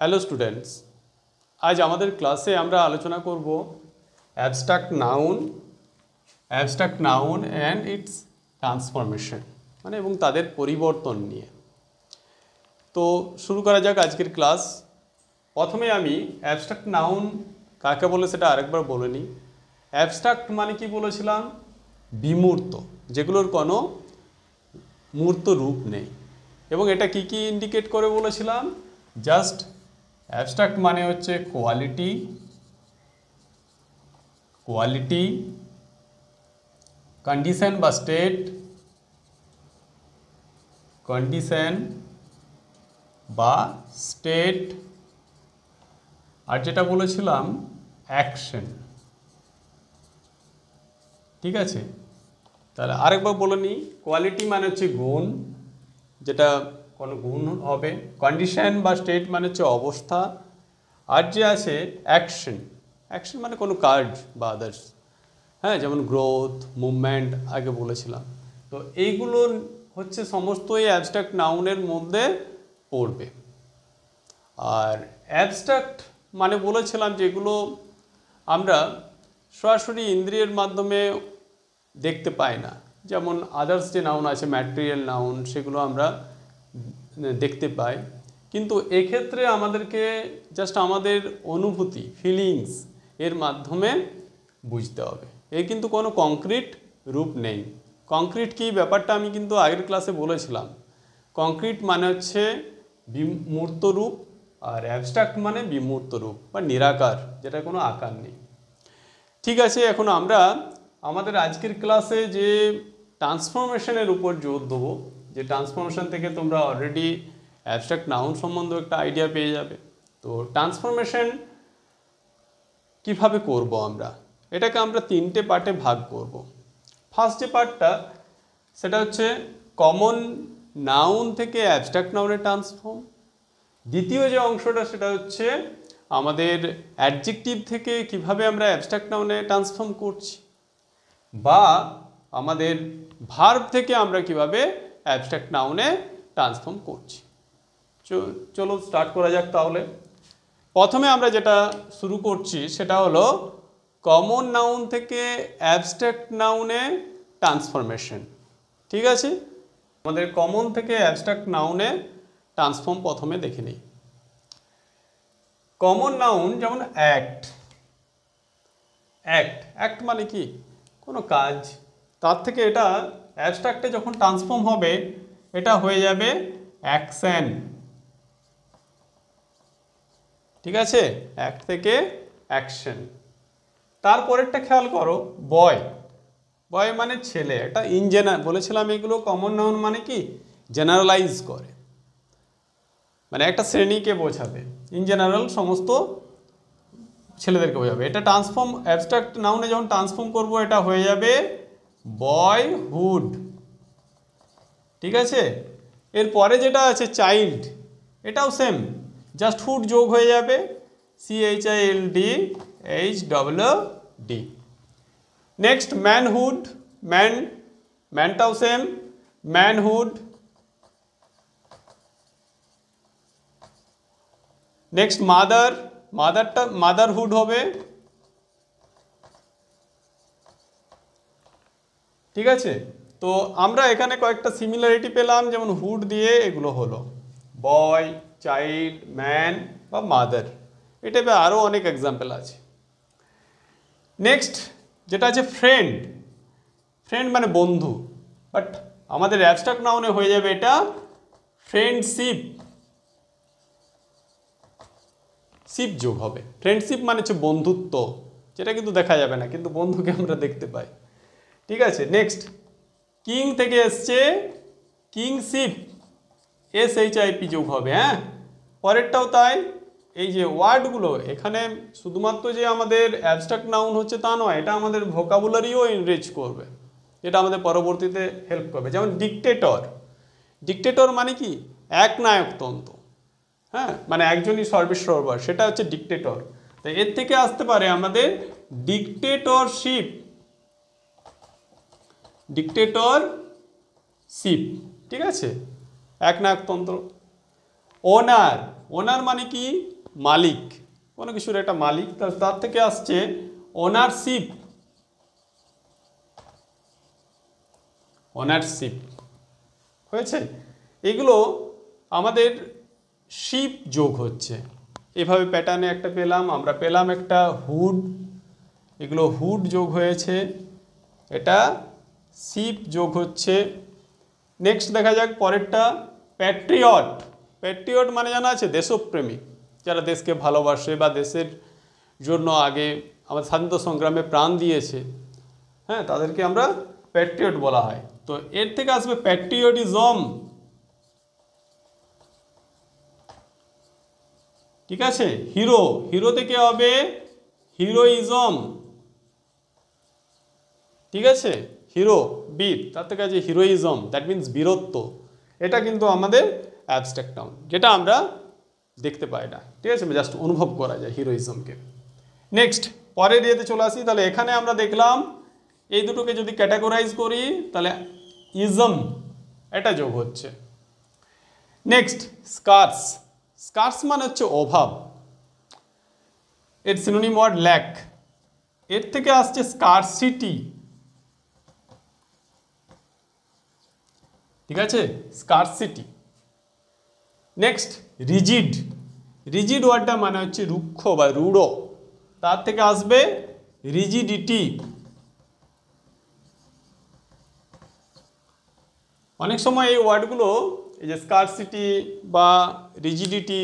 Hello students, আজ আমাদের ক্লাসে আমরা আলোচনা করব abstract noun and it's transformation এবং তাদের পরিবর্তন নিয়ে। তো শুরু করা যাক আজকের ক্লাস। প্রথমে আমি অ্যাবস্ট্রাক্ট নাউন কাকে বলে সেটা আরেকবার বলে নিই। অ্যাবস্ট্রাক্ট মানে কি বলেছিলাম? বিমূর্ত, যেগুলোর কোনো মূর্ত রূপ নেই। এবং এটা কি কি ইন্ডিকেট করে বলেছিলাম? জাস্ট অ্যাবস্ট্রাক্ট মানে হচ্ছে কোয়ালিটি, কন্ডিশন বা স্টেট, আর যেটা বলেছিলাম অ্যাকশন। ঠিক আছে, তাহলে আরেকবার বলে নিই। কোয়ালিটি মানে হচ্ছে গুণ, যেটা কোনো গুণ হবে। কন্ডিশন বা স্টেট মানে হচ্ছে অবস্থা। আর যে আছে অ্যাকশন মানে কোনো কাজ বা আদার্স, যেমন গ্রোথ, মুভমেন্ট আগে বলেছিলাম। তো এইগুলো হচ্ছে সমস্তই অ্যাবস্ট্রাক্ট নাউনের মধ্যে পড়বে। আর অ্যাবস্ট্রাক্ট মানে বলেছিলাম যেগুলো আমরা সরাসরি ইন্দ্রিয়ের মাধ্যমে দেখতে পাই না, যেমন আদার্স যে নাউন আছে ম্যাটেরিয়াল নাউন, সেগুলো আমরা দেখতে পাই। কিন্তু এক্ষেত্রে আমাদেরকে জাস্ট আমাদের অনুভূতি, ফিলিংস এর মাধ্যমে বুঝতে হবে। এর কিন্তু কোনো কংক্রিট রূপ নেই। কংক্রিট কি ব্যাপারটা আমি কিন্তু আগের ক্লাসে বলেছিলাম। কংক্রিট মানে হচ্ছে বিমূর্ত রূপ, আর অ্যাবস্ট্রাক্ট মানে বিমূর্ত রূপ বা নিরাকার, যেটা কোনো আকার নেই। ঠিক আছে, এখন আমরা আমাদের আজকের ক্লাসে যে ট্রান্সফরমেশনের উপর জোর দেবো, যে ট্রান্সফরমেশন থেকে তোমরা অলরেডি অ্যাবস্ট্রাক্ট নাউন সম্বন্ধে একটা আইডিয়া পেয়ে যাবে। তো ট্রান্সফরমেশন কিভাবে করব আমরা, এটাকে আমরা তিনটে পার্টে ভাগ করব। ফার্স্ট যে পার্টটা, সেটা হচ্ছে কমন নাউন থেকে অ্যাবস্ট্রাক্ট নাউনে ট্রান্সফর্ম। দ্বিতীয় যে অংশটা, সেটা হচ্ছে আমাদের অ্যাডজেক্টিভ থেকে কিভাবে আমরা অ্যাবস্ট্রাক্ট নাউনে ট্রান্সফর্ম করছি, বা আমাদের ভার্ব থেকে আমরা কিভাবে অ্যাবস্ট্রাক্ট নাউনে ট্রান্সফর্ম করছি। চলো স্টার্ট করা যাক তাহলে। প্রথমে আমরা যেটা শুরু করছি সেটা হলো কমন নাউন থেকে অ্যাবস্ট্রাক্ট নাউনে ট্রান্সফরমেশন। ঠিক আছে, আমাদের কমন থেকে অ্যাবস্ট্রাক্ট নাউনে ট্রান্সফর্ম প্রথমে দেখে নিই। কমন নাউন যেমন অ্যাক্ট মানে কি? কোনো কাজ। তার থেকে এটা অ্যাবস্ট্রাক্টে যখন ট্রান্সফর্ম হবে, এটা হয়ে যাবে অ্যাকশন। ঠিক আছে, অ্যাক্ট থেকে অ্যাকশন। তারপরেরটা খেয়াল করো, বয় মানে ছেলে। এটা ইন জেনারেল বলেছিলাম, এগুলো কমন নাউন মানে কি? জেনারেলাইজ করে, মানে একটা শ্রেণীকে বোঝাবে। ইন জেনারেল সমস্ত ছেলেদেরকে বোঝাবে। এটা ট্রান্সফর্ম অ্যাবস্ট্রাক্ট নাউনে যখন ট্রান্সফর্ম করব, এটা হয়ে যাবে বয়হুড। ঠিক আছে, এরপরে যেটা আছে চাইল্ড, এটাও সেম, জাস্ট হুড যোগ হয়ে যাবে, CHILD. নেক্সট ম্যানহুড, ম্যানটাও সেম, ম্যানহুড। নেক্সট মাদারহুড হবে। ঠিক আছে, তো আমরা এখানে কয়েকটা সিমিলারিটি পেলাম, যেমন হুড দিয়ে এগুলো হলো বয়, চাইল্ড, ম্যান বা মাদার। এটা আরও অনেক এক্সাম্পল আছে। নেক্সট যেটা আছে ফ্রেন্ড মানে বন্ধু, বাট আমাদের অ্যাবস্ট্রাক্ট নাউনে হয়ে যাবে এটা ফ্রেন্ডশিপ যোগ হবে। ফ্রেন্ডশিপ মানে হচ্ছে বন্ধুত্ব, যেটা কিন্তু দেখা যাবে না, কিন্তু বন্ধুকে আমরা দেখতে পাই। ঠিক আছে, নেক্সট কিং থেকে এসছে কিংশিপ, SHIP যোগ হবে। পরেরটাও তাই। এই যে ওয়ার্ডগুলো এখানে শুধুমাত্র যে আমাদের অ্যাবস্ট্রাক্ট নাউন হচ্ছে তা নয়, এটা আমাদের ভোকাবুলারিও এনরিচ করবে, এটা আমাদের পরবর্তীতে হেল্প করবে। যেমন ডিক্টেটর মানে কি? একনায়কতন্ত্র। মানে একজনই সর্বেসর্বা, সেটা হচ্ছে ডিক্টেটর। তো এর থেকে আসতে পারে আমাদের ডিক্টেটরশিপ। ঠিক আছে, একনায়কতন্ত্র। ওনার মানে কি? মালিক, কোনো কিছুর একটা মালিক, তার থেকে আসছে ওনারশিপ। ওনারশিপ হয়েছে। এগুলো আমাদের শিপ যোগ হচ্ছে, এভাবে প্যাটার্নে একটা পেলাম, আমরা পেলাম একটা হুড, এগুলো হুড যোগ হয়েছে, এটা শিপ যোগ হচ্ছে। নেক্সট দেখা যাক পরেরটা, প্যাট্রিয়ট। প্যাট্রিয়ট মানে জানা আছে দেশপ্রেমী, যারা দেশকে ভালোবাসে বা দেশের জন্য আগে আমাদের স্বাধীনতা সংগ্রামে প্রাণ দিয়েছে, হ্যাঁ, তাদেরকে আমরা প্যাট্রিয়ট বলা হয়। তো এর থেকে আসবে প্যাট্রিয়টিজম, ঠিক আছে। হিরো, হিরো থেকে হবে হিরোইজম, ঠিক আছে। হিরো বীর, তার থেকে আছে হিরোইজম, দ্যাট মিনস বীরত্ব। এটা কিন্তু আমাদের অ্যাবস্ট্রাক্ট নাউন, যেটা আমরা দেখতে পাই না, ঠিক আছে, জাস্ট অনুভব করা যায় হিরোইজমকে। নেক্সট পরের ইয়েতে চলে আসি। তাহলে এখানে আমরা দেখলাম এই দুটোকে যদি ক্যাটাগরাইজ করি তাহলে ইজম এটা যোগ হচ্ছে। নেক্সট স্কার্স। স্কার্স মানে হচ্ছে অভাব, এর সিনোনিম ওয়ার্ড ল্যাক, এর থেকে আসছে স্কারসিটি, ঠিক আছে, স্কারসিটি। Next rigid. রিজিড ওয়ার্ডটা মানে হচ্ছে রুক্ষ বা রূঢ়, তার থেকে আসবে রিজিডিটি। অনেক সময় এই ওয়ার্ডগুলো, এই যে স্কারসিটি বা রিজিডিটি,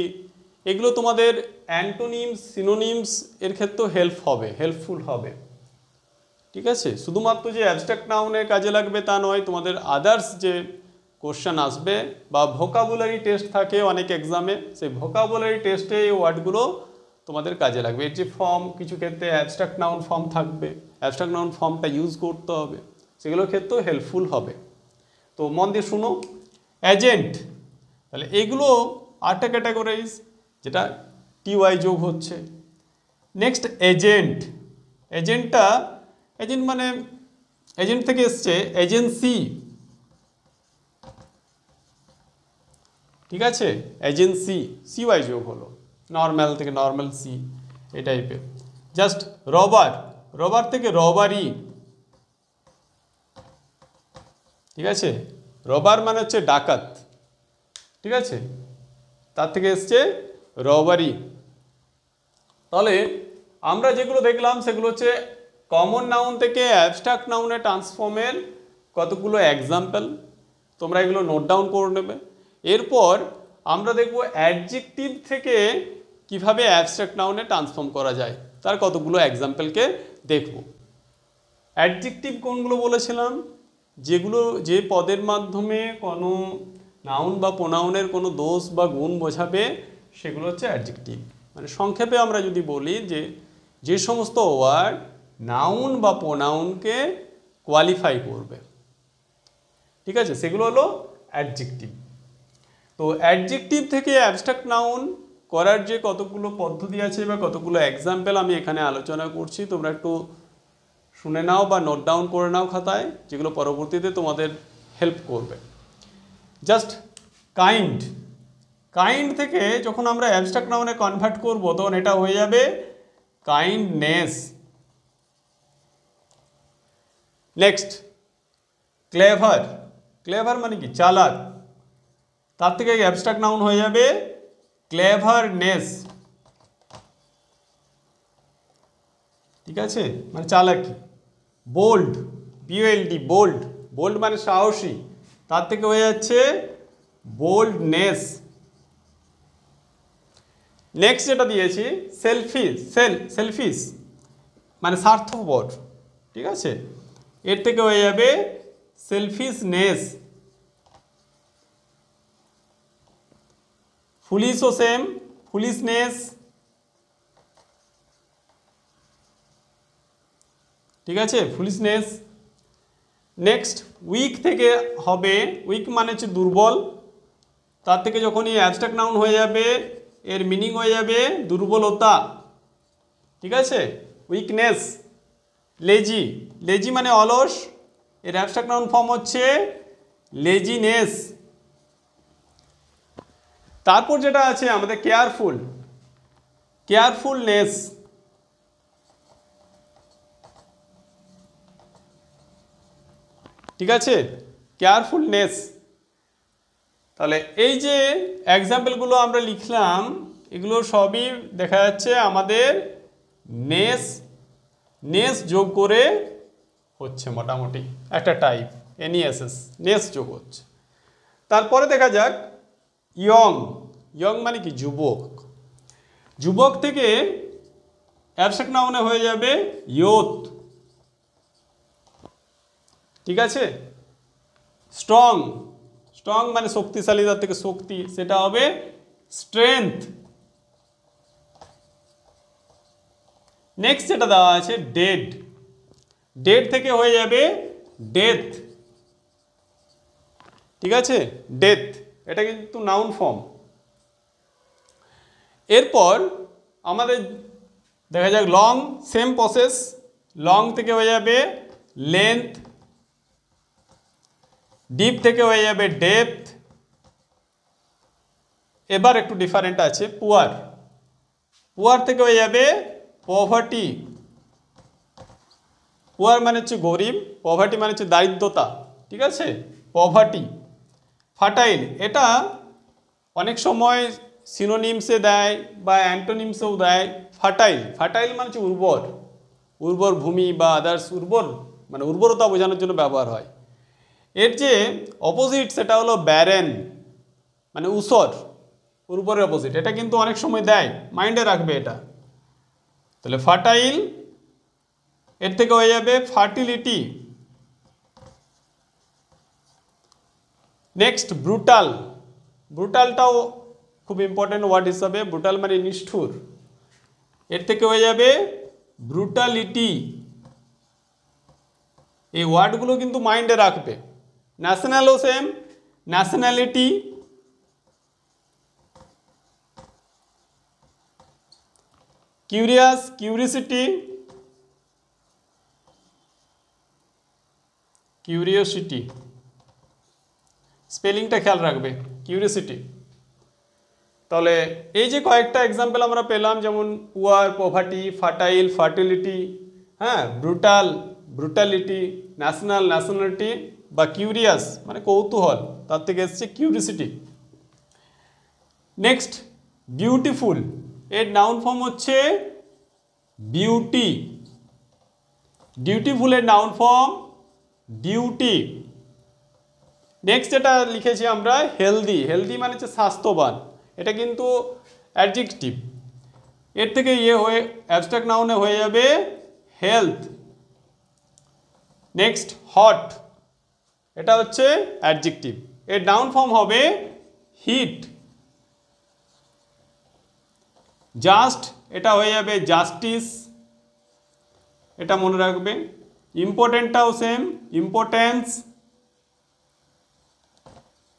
এগুলো তোমাদের অ্যান্টোনিমস সিনোনিমস এর ক্ষেত্রেও হেল্পফুল হবে, ঠিক আছে। শুধুমাত্র যে অ্যাবস্ট্রাক্ট নাউনের কাজে লাগবে তা নয়, তোমাদের আদার্স যে কোশ্চেন আসবে বা ভোকাবুলারি টেস্ট থাকে অনেক এক্সামে, সেই ভোকাবুলারি টেস্টে এই ওয়ার্ডগুলো তোমাদের কাজে লাগবে। এর যে ফর্ম, কিছু ক্ষেত্রে অ্যাবস্ট্রাক্ট নাউন ফর্ম থাকবে, অ্যাবস্ট্রাক্ট নাউন ফর্মটা ইউজ করতে হবে, সেগুলোর ক্ষেত্রেও হেল্পফুল হবে। তো মন দিয়ে শুনো। এজেন্ট, তাহলে এগুলো আটটা ক্যাটাগরাইজ, যেটা টিওয়াই যোগ হচ্ছে। Next agent. এজেন্টটা, এজেন্ট মানে এজেন্ট থেকে এসছে এজেন্সি, ঠিক আছে, এজেন্সি, সিওয়াই যোগ হলো, নর্মাল থেকে নর্মাল সি, এই টাইপের। জাস্ট রবার, রবার থেকে রবারি, ঠিক আছে, রবার মানে হচ্ছে ডাকাত, ঠিক আছে, তার থেকে এসছে রবারি। তাহলে আমরা যেগুলো দেখলাম সেগুলো হচ্ছে কমন নাউন থেকে অ্যাবস্ট্রাক্ট নাউনে ট্রান্সফর্মের কতগুলো এক্সাম্পল, তোমরা এগুলো নোট ডাউন করে নেবে। এরপর আমরা দেখব অ্যাডজেক্টিভ থেকে কিভাবে অ্যাবস্ট্রাক্ট নাউনে ট্রান্সফর্ম করা যায়, তার কতগুলো এক্সাম্পলকে দেখব। অ্যাডজেক্টিভ কোনগুলো বলেছিলাম, যেগুলো যে পদের মাধ্যমে কোনো নাউন বা প্রোনাউনের কোনো দোষ বা গুণ বোঝাবে, সেগুলো হচ্ছে অ্যাডজেক্টিভ। মানে সংক্ষেপে আমরা যদি বলি যে যে সমস্ত ওয়ার্ড নাউন বা প্রোনাউনকে কোয়ালিফাই করবে, ঠিক আছে, সেগুলো হলো অ্যাডজেক্টিভ। তো অ্যাডজেক্টিভ থেকে অ্যাবস্ট্রাক্ট নাউন করার যে কতগুলো পদ্ধতি আছে বা কতগুলো এক্সাম্পল আমি এখানে আলোচনা করছি, তোমরা একটু শুনে নাও বা নোট ডাউন করে নাও খাতায়, যেগুলো পরবর্তীতে তোমাদের হেল্প করবে। জাস্ট কাইন্ড, কাইন্ড থেকে যখন আমরা অ্যাবস্ট্রাক্ট নাউনে কনভার্ট করব তখন এটা হয়ে যাবে কাইন্ডনেস। Next clever. ক্লেভার মানে কি, চালাক, তার থেকে অ্যাবস্ট্রাক্ট নাউন হয়ে যাবে ক্লেভারনেস, ঠিক আছে, মানে চালাকি। বোল্ড, বিওএলডি, বোল্ড, বোল্ড মানে সাহসী, তার থেকে হয়ে যাচ্ছে বোল্ডনেস। নেক্সট যেটা দিয়েছি সেলফিশ, সেলফিশ মানে স্বার্থপর, ঠিক আছে, এর থেকে হয়ে যাবে সেলফিশনেস। ফুলিশও সেম, ফুলিশনেস, ঠিক আছে, ফুলিশনেস। নেক্সট উইক থেকে হবে, উইক মানে হচ্ছে দুর্বল, তার থেকে যখনই অ্যাবস্ট্রাক্ট নাউন হয়ে যাবে এর মিনিং হয়ে যাবে দুর্বলতা, ঠিক আছে, উইকনেস। লেজি, লেজি মানে অলস, এর অ্যাবস্ট্রাক্ট নাউন ফর্ম হচ্ছে লেজিনেস। তারপর যেটা আছে আমাদের কেয়ারফুল, কেয়ারফুলনেস, ঠিক আছে, কেয়ারফুলনেস। তাহলে এই যে এক্সাম্পলগুলো আমরা লিখলাম, এগুলো সবই দেখা যাচ্ছে আমাদের নেস যোগ করে হচ্ছে, মোটামুটি একটা টাইপ NESS, নেস যোগ হচ্ছে। তারপরে দেখা যাক ইয়ং। ইয়ং মানে কি? যুবক। যুবক থেকে অ্যাবস্ট্রাক্ট নাউনে হয়ে যাবে ইয়ুথ, ঠিক আছে। স্ট্রং, স্ট্রং মানে শক্তিশালী, তার থেকে শক্তি, সেটা হবে স্ট্রেংথ। নেক্সট যেটা দেওয়া আছে ডেড, ডেড থেকে হয়ে যাবে ডেথ, ঠিক আছে, ডেথ, এটা কিন্তু নাউন ফর্ম। এরপর আমাদের দেখা যাক লং, সেম প্রসেস, লং থেকে হয়ে যাবে লেন্থ, ডিপ থেকে হয়ে যাবে ডেপথ। এবার একটু ডিফারেন্ট আছে পুয়ার, পুয়ার থেকে হয়ে যাবে পভার্টি। পুয়ার মানে হচ্ছে গরিব, পভার্টি মানে হচ্ছে দারিদ্রতা, ঠিক আছে, পভার্টি। ফার্টাইল, এটা অনেক সময় সিনোনিমসে দেয় বা অ্যান্টোনিমসেও দেয়। ফার্টাইল, ফার্টাইল মানে হচ্ছে উর্বর, উর্বর ভূমি বা আদার্স উর্বর, মানে উর্বরতা বোঝানোর জন্য ব্যবহার হয়। এর যে অপোজিট সেটা হলো ব্যারেন, মানে ঊষর, উর্বরের অপোজিট। এটা কিন্তু অনেক সময় দেয়, মাইন্ডে রাখবে এটা। তাহলে ফার্টাইল, এর থেকে হয়ে যাবে ফার্টিলিটি। নেক্সট ব্রুটাল, ব্রুটালটাও খুব ইম্পর্টেন্ট ওয়ার্ড হিসাবে, ব্রুটাল মানে নিষ্ঠুর, এর থেকে হয়ে যাবে ব্রুটালিটি। এই ওয়ার্ডগুলো কিন্তু মাইন্ডে রাখবে। ন্যাশনালও same, nationality. Curious, curiosity, curiosity, স্পেলিংটা খেয়াল রাখবে, কিউরিওসিটি। তাহলে এই যে কয়েকটা এক্সাম্পল আমরা পেলাম, যেমন পুয়ার, পভার্টি, ফার্টাইল, ফার্টিলিটি, হ্যাঁ, ব্রুটাল, ব্রুটালিটি, ন্যাশনাল, ন্যাশনালিটি, বা কিউরিয়াস মানে কৌতূহল, তার থেকে এসছে কিউরিসিটি। নেক্সট বিউটিফুল, এর নাউন ফর্ম হচ্ছে বিউটি। ডিউটিফুলের নাউন ফর্ম ডিউটি। নেক্সট যেটা লিখেছি আমরা হেলদি, হেলদি মানে হচ্ছে স্বাস্থ্যবান, এটা কিন্তু অ্যাডজেক্টিভ। এর থেকে হয়ে অ্যাবস্ট্রাক্ট নাউনে হয়ে যাবে হেলথ। নেক্সট হট, এটা হচ্ছে অ্যাডজেক্টিভ, এর নাউন ফর্ম হবে হিট। জাস্ট, এটা হয়ে যাবে জাস্টিস, এটা মনে রাখবে। ইম্পর্টেন্টটাও সেম, ইম্পর্টেন্স,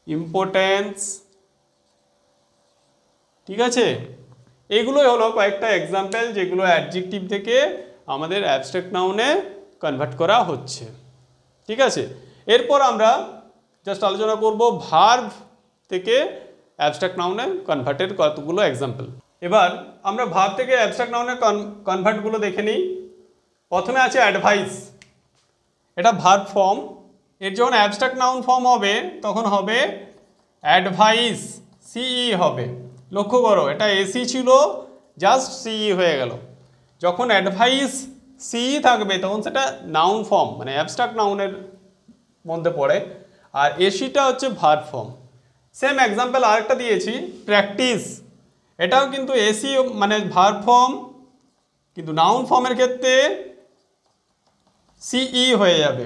ইম্পর্টেন্স, ঠিক আছে। এগুলোই হলো কয়েকটা এক্সাম্পল যেগুলো অ্যাডজেক্টিভ থেকে আমাদের অ্যাবস্ট্রাক্ট নাউনে কনভার্ট করা হচ্ছে, ঠিক আছে। এরপর আমরা জাস্ট আলোচনা করব ভার্ব থেকে অ্যাবস্ট্রাক্ট নাউনে কনভার্টের কতগুলো এক্সাম্পল। এবার আমরা ভার্ব থেকে অ্যাবস্ট্রাক্ট নাউনে কনভার্টগুলো দেখে নিই। প্রথমে আছে অ্যাডভাইস, এটা ভার্ব ফর্ম। এর যখন অ্যাবস্ট্রাক্ট নাউন ফর্ম হবে তখন হবে অ্যাডভাইস, সিই হবে। লক্ষ্য করো, এটা এসি ছিল, জাস্ট সিই হয়ে গেল। যখন অ্যাডভাইস সিই থাকবে তখন সেটা নাউন ফর্ম, মানে অ্যাবস্ট্রাক্ট নাউনের মধ্যে পড়ে, আর এসিটা হচ্ছে ভার্ব ফর্ম। সেম এক্সাম্পল আরেকটা দিয়েছি, প্র্যাকটিস, এটাও কিন্তু এসি মানে ভার্ব ফর্ম, কিন্তু নাউন ফর্মের ক্ষেত্রে সিই হয়ে যাবে,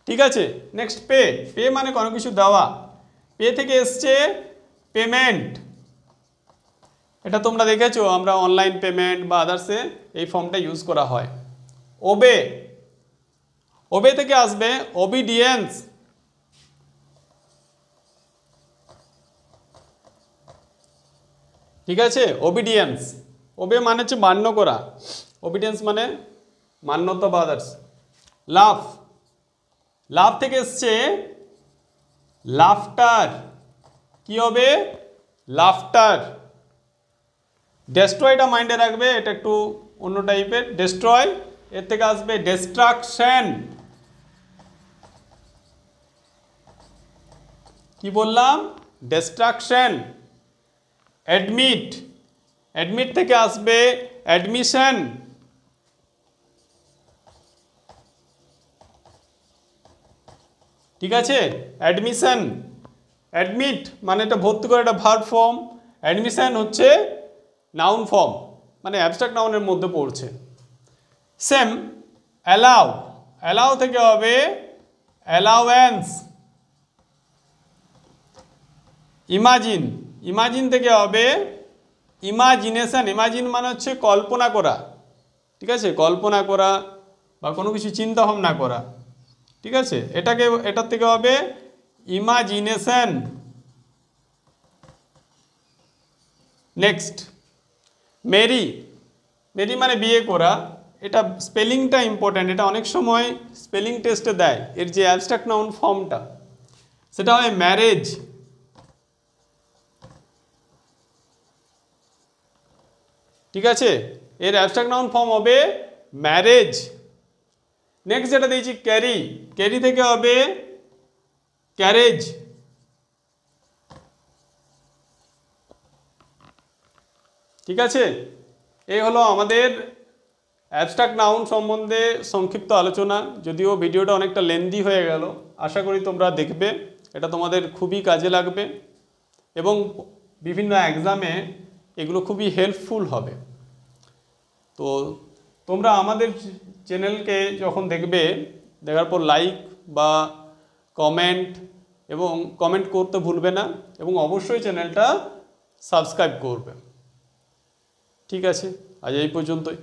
ঠিক আছে। নেক্সট পে, পে মানে কোনো কিছু দেওয়া, পে থেকে এসছে পেমেন্ট, এটা তোমরা দেখেছো, আমরা অনলাইন পেমেন্ট বা আদার্সে এই ফর্মটা ইউজ করা হয়। ওবে, ওবে থেকে আসবে ওবিডিয়েন্স, ঠিক আছে, ওবিডিয়েন্স। ওবে মানে হচ্ছে মান্য করা, ওবিডিয়েন্স মানে মান্যতা বা আদার্স। লাভ, লাভ থেকে এসছে লাফটার, কি হবে লাফটার। ডেস্ট্রয়টা মাইন্ডে রাখবে, এটা একটু অন্য টাইপের। ডেস্ট্রয় এর থেকে আসবে ডিস্ট্রাকশন। কি বললাম? ডিস্ট্রাকশন। অ্যাডমিট, অ্যাডমিট থেকে আসবে অ্যাডমিশন। ঠিক আছে, অ্যাডমিশন। অ্যাডমিট মানে এটা ভর্তি করে, এটা ভার্ব ফর্ম। অ্যাডমিশন হচ্ছে নাউন ফর্ম, মানে অ্যাবস্ট্রাক্ট নাউনের মধ্যে পড়ছে। সেম অ্যালাউ, অ্যালাউ থেকে হবে অ্যালাওয়েন্স। ইমাজিন, ইমাজিন থেকে হবে ইমাজিনেশন। ইমাজিন মানে হচ্ছে কল্পনা করা, ঠিক আছে, কল্পনা করা বা কোনো কিছু চিন্তা ভাবনা করা, ঠিক আছে, এটার থেকে হবে ইমাজিনেশন। নেক্সট মেরি, মেরি মানে বিয়ে করা। এটা স্পেলিংটা ইম্পর্ট্যান্ট, এটা অনেক সময় স্পেলিং টেস্টে দেয়। এর যে অ্যাবস্ট্রাক্ট নাউন ফর্মটা সেটা হয় ম্যারেজ। ঠিক আছে, এর অ্যাবস্ট্রাক্ট নাউন ফর্ম হবে ম্যারেজ। নেক্সট যেটা দিয়েছি ক্যারি, ক্যারি থেকে হবে ক্যারেজ। ঠিক আছে, এই হলো আমাদের অ্যাবস্ট্রাক্ট নাউন সম্বন্ধে সংক্ষিপ্ত আলোচনা। যদিও ভিডিওটা অনেকটা লেন্দি হয়ে গেল, আশা করি তোমরা দেখবে, এটা তোমাদের খুবই কাজে লাগবে এবং বিভিন্ন এক্সামে এগুলো খুবই হেল্পফুল হবে। তো তোমরা আমাদের চ্যানেলকে যখন দেখবে, দেখার পর লাইক বা কমেন্ট এবং কমেন্ট করতে ভুলবে না, এবং অবশ্যই চ্যানেলটা সাবস্ক্রাইব করবে। ঠিক আছে, আজ এই পর্যন্তই।